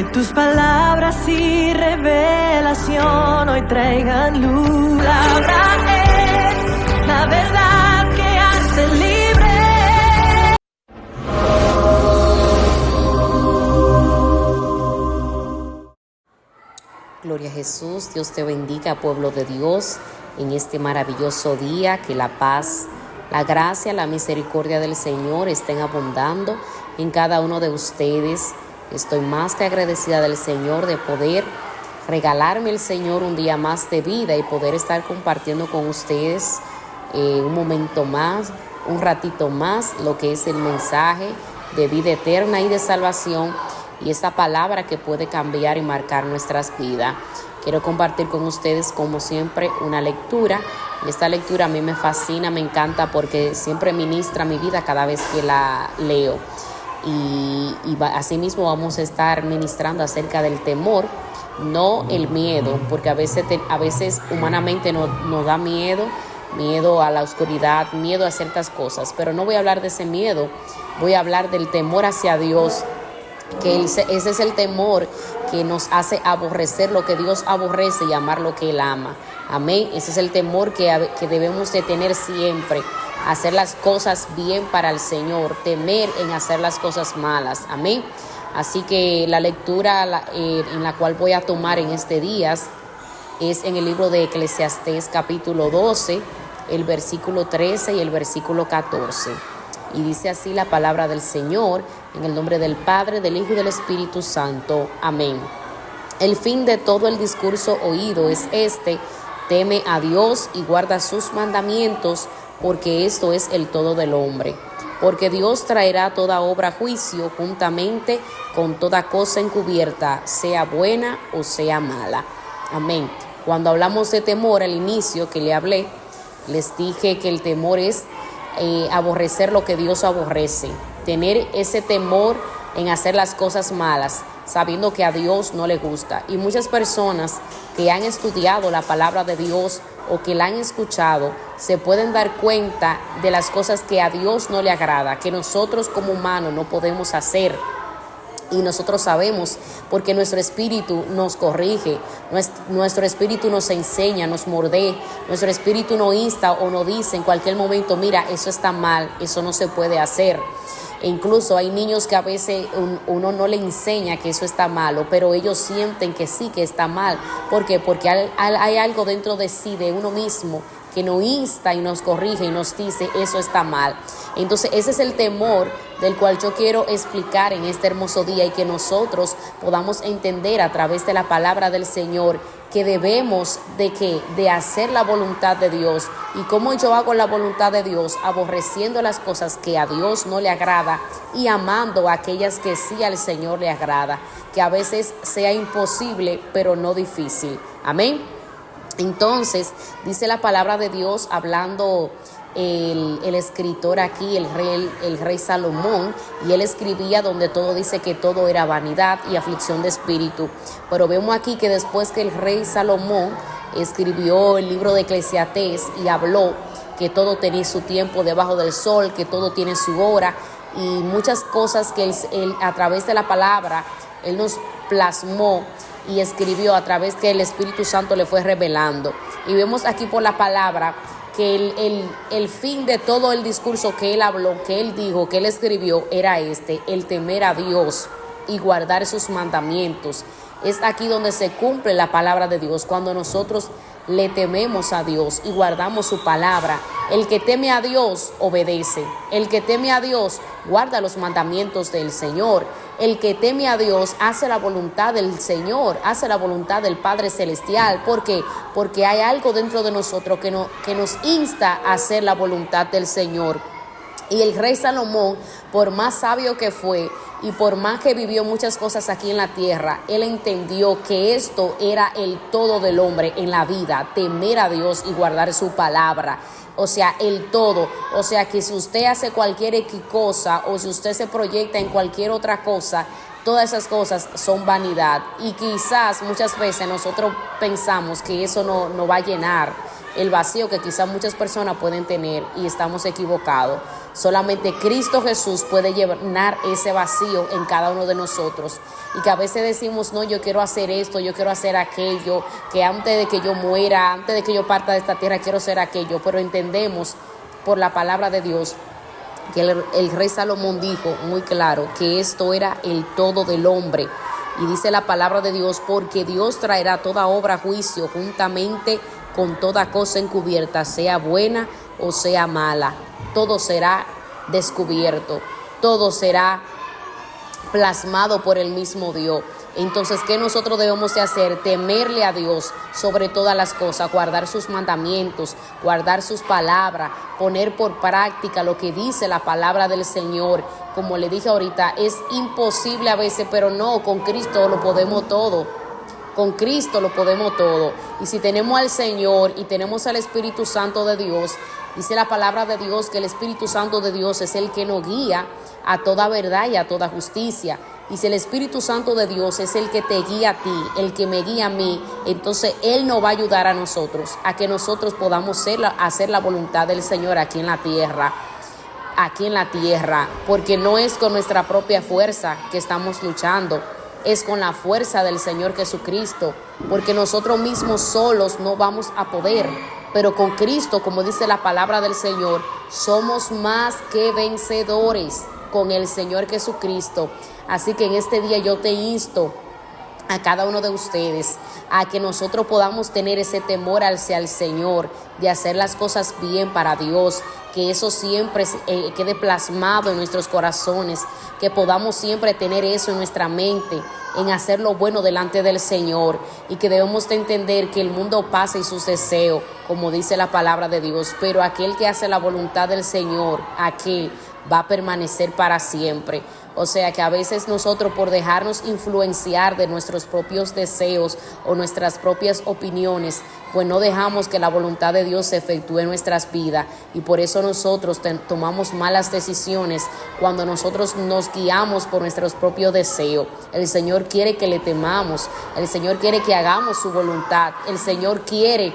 Que tus palabras y revelación hoy traigan luz. La palabra es la verdad que hace libre. Gloria a Jesús. Dios te bendiga, pueblo de Dios, en este maravilloso día. Que la paz, la gracia, la misericordia del Señor estén abundando en cada uno de ustedes. Estoy más que agradecida del Señor de poder regalarme el Señor un día más de vida y poder estar compartiendo con ustedes un momento más, un ratito más, lo que es el mensaje de vida eterna y de salvación, y esa palabra que puede cambiar y marcar nuestras vidas. Quiero compartir con ustedes, como siempre, una lectura. Esta lectura a mí me fascina, me encanta, porque siempre ministra mi vida cada vez que la leo. Y asimismo vamos a estar ministrando acerca del temor, no el miedo, porque a veces humanamente nos da miedo a la oscuridad, miedo a ciertas cosas, pero no voy a hablar de ese miedo, voy a hablar del temor hacia Dios, que ese es el temor que nos hace aborrecer lo que Dios aborrece y amar lo que Él ama. Amén. Ese es el temor que debemos de tener siempre. Hacer las cosas bien para el Señor, temer en hacer las cosas malas. Amén. Así que la lectura en la cual voy a tomar en este día es en el libro de Eclesiastés capítulo 12, el versículo 13 y el versículo 14. Y dice así la palabra del Señor, en el nombre del Padre, del Hijo y del Espíritu Santo. Amén. El fin de todo el discurso oído es este: teme a Dios y guarda sus mandamientos, porque esto es el todo del hombre. Porque Dios traerá toda obra a juicio juntamente con toda cosa encubierta, sea buena o sea mala. Amén. Cuando hablamos de temor al inicio que le hablé, les dije que el temor es aborrecer lo que Dios aborrece. Tener ese temor en hacer las cosas malas, sabiendo que a Dios no le gusta. Y muchas personas que han estudiado la palabra de Dios o que la han escuchado, se pueden dar cuenta de las cosas que a Dios no le agrada, que nosotros como humanos no podemos hacer. Y nosotros sabemos, porque nuestro espíritu nos corrige, nuestro espíritu nos enseña, nos mordee, nuestro espíritu nos insta o nos dice en cualquier momento: mira, eso está mal, eso no se puede hacer. E incluso hay niños que a veces uno no le enseña que eso está malo, pero ellos sienten que sí, que está mal. ¿Por qué? Porque hay algo dentro de sí, de uno mismo, que nos insta y nos corrige y nos dice: eso está mal. Entonces ese es el temor del cual yo quiero explicar en este hermoso día, y que nosotros podamos entender a través de la palabra del Señor que debemos de hacer la voluntad de Dios. ¿Y cómo yo hago la voluntad de Dios? Aborreciendo las cosas que a Dios no le agrada y amando aquellas que sí al Señor le agrada, que a veces sea imposible pero no difícil. Amén. Entonces dice la palabra de Dios, hablando el escritor aquí, el rey Salomón, y él escribía donde todo dice que todo era vanidad y aflicción de espíritu. Pero vemos aquí que después que el rey Salomón escribió el libro de Eclesiastés y habló que todo tenía su tiempo debajo del sol, que todo tiene su hora, y muchas cosas que él a través de la palabra él nos plasmó y escribió a través que el Espíritu Santo le fue revelando. Y vemos aquí por la palabra que el fin de todo el discurso que él habló, que él dijo, que él escribió, era el temer a Dios y guardar sus mandamientos. Es aquí donde se cumple la palabra de Dios, cuando nosotros le tememos a Dios y guardamos su palabra. El que teme a Dios obedece. El que teme a Dios guarda los mandamientos del Señor. El que teme a Dios hace la voluntad del Señor, hace la voluntad del Padre Celestial. ¿Por qué? Porque hay algo dentro de nosotros que nos insta a hacer la voluntad del Señor. Y el rey Salomón, por más sabio que fue y por más que vivió muchas cosas aquí en la tierra, él entendió que esto era el todo del hombre en la vida: temer a Dios y guardar su palabra. O sea, el todo. O sea, que si usted hace cualquier cosa o si usted se proyecta en cualquier otra cosa, todas esas cosas son vanidad. Y quizás muchas veces nosotros pensamos que eso no va a llenar, el vacío que quizás muchas personas pueden tener y estamos equivocados. Solamente Cristo Jesús puede llenar ese vacío en cada uno de nosotros. Y que a veces decimos, no, yo quiero hacer esto, yo quiero hacer aquello, que antes de que yo muera, antes de que yo parta de esta tierra, quiero hacer aquello. Pero entendemos por la palabra de Dios que el rey Salomón dijo muy claro que esto era el todo del hombre. Y dice la palabra de Dios, porque Dios traerá toda obra a juicio juntamente con toda cosa encubierta, sea buena o sea mala. Todo será descubierto, todo será plasmado por el mismo Dios. Entonces, ¿qué nosotros debemos de hacer? Temerle a Dios sobre todas las cosas, guardar sus mandamientos, guardar sus palabras, poner por práctica lo que dice la palabra del Señor. Como le dije ahorita, es imposible a veces, pero no, con Cristo lo podemos todo. Con Cristo lo podemos todo. Y si tenemos al Señor y tenemos al Espíritu Santo de Dios, dice la palabra de Dios que el Espíritu Santo de Dios es el que nos guía a toda verdad y a toda justicia. Y si el Espíritu Santo de Dios es el que te guía a ti, el que me guía a mí, entonces Él nos va a ayudar a nosotros, a que nosotros podamos hacer la voluntad del Señor aquí en la tierra. Aquí en la tierra, porque no es con nuestra propia fuerza que estamos luchando, es con la fuerza del Señor Jesucristo, porque nosotros mismos solos no vamos a poder, pero con Cristo, como dice la palabra del Señor, somos más que vencedores con el Señor Jesucristo. Así que en este día yo te insto a cada uno de ustedes a que nosotros podamos tener ese temor hacia el Señor, de hacer las cosas bien para Dios, que eso siempre quede plasmado en nuestros corazones, que podamos siempre tener eso en nuestra mente, en hacer lo bueno delante del Señor, y que debemos de entender que el mundo pasa y sus deseos, como dice la palabra de Dios, pero aquel que hace la voluntad del Señor, aquel va a permanecer para siempre. O sea que a veces nosotros, por dejarnos influenciar de nuestros propios deseos o nuestras propias opiniones, pues no dejamos que la voluntad de Dios se efectúe en nuestras vidas, y por eso nosotros tomamos malas decisiones cuando nosotros nos guiamos por nuestros propios deseos. El Señor quiere que le temamos, el Señor quiere que hagamos su voluntad, el Señor quiere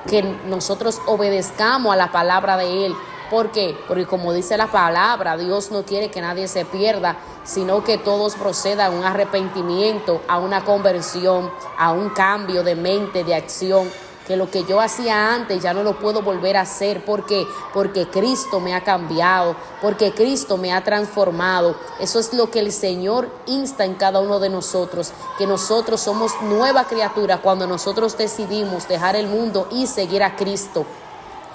que nosotros obedezcamos a la palabra de Él. ¿Por qué? Porque como dice la palabra, Dios no quiere que nadie se pierda, sino que todos procedan a un arrepentimiento, a una conversión, a un cambio de mente, de acción. Que lo que yo hacía antes ya no lo puedo volver a hacer. ¿Por qué? Porque Cristo me ha cambiado, porque Cristo me ha transformado. Eso es lo que el Señor insta en cada uno de nosotros, que nosotros somos nueva criatura cuando nosotros decidimos dejar el mundo y seguir a Cristo.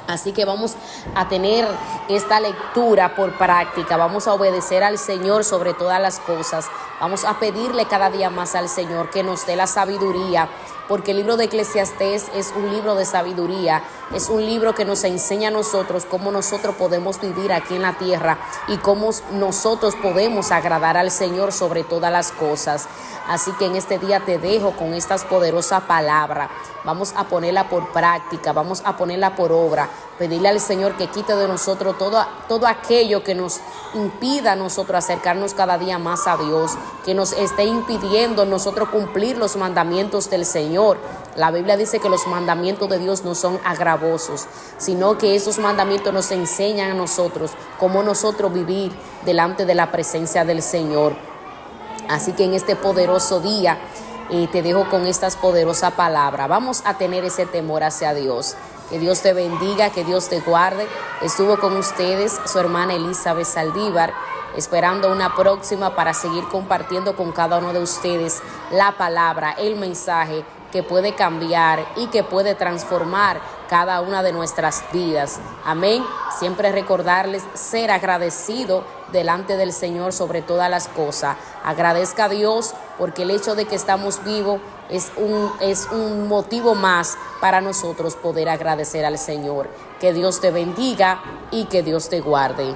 Así que vamos a tener esta lectura por práctica, vamos a obedecer al Señor sobre todas las cosas, vamos a pedirle cada día más al Señor que nos dé la sabiduría, porque el libro de Eclesiastés es un libro de sabiduría, es un libro que nos enseña a nosotros cómo nosotros podemos vivir aquí en la tierra y cómo nosotros podemos agradar al Señor sobre todas las cosas. Así que en este día te dejo con estas poderosas palabras. Vamos a ponerla por práctica, vamos a ponerla por obra, pedirle al Señor que quite de nosotros todo aquello que nos impida a nosotros acercarnos cada día más a Dios, que nos esté impidiendo nosotros cumplir los mandamientos del Señor. La Biblia dice que los mandamientos de Dios no son agravosos, sino que esos mandamientos nos enseñan a nosotros cómo nosotros vivir delante de la presencia del Señor. Así que en este poderoso día te dejo con estas poderosas palabras. Vamos a tener ese temor hacia Dios. Que Dios te bendiga, que Dios te guarde. Estuvo con ustedes su hermana Elizabeth Saldívar, esperando una próxima para seguir compartiendo con cada uno de ustedes la palabra, el mensaje que puede cambiar y que puede transformar cada una de nuestras vidas. Amén. Siempre recordarles ser agradecido delante del Señor sobre todas las cosas. Agradezca a Dios porque el hecho de que estamos vivos es un motivo más para nosotros poder agradecer al Señor. Que Dios te bendiga y que Dios te guarde.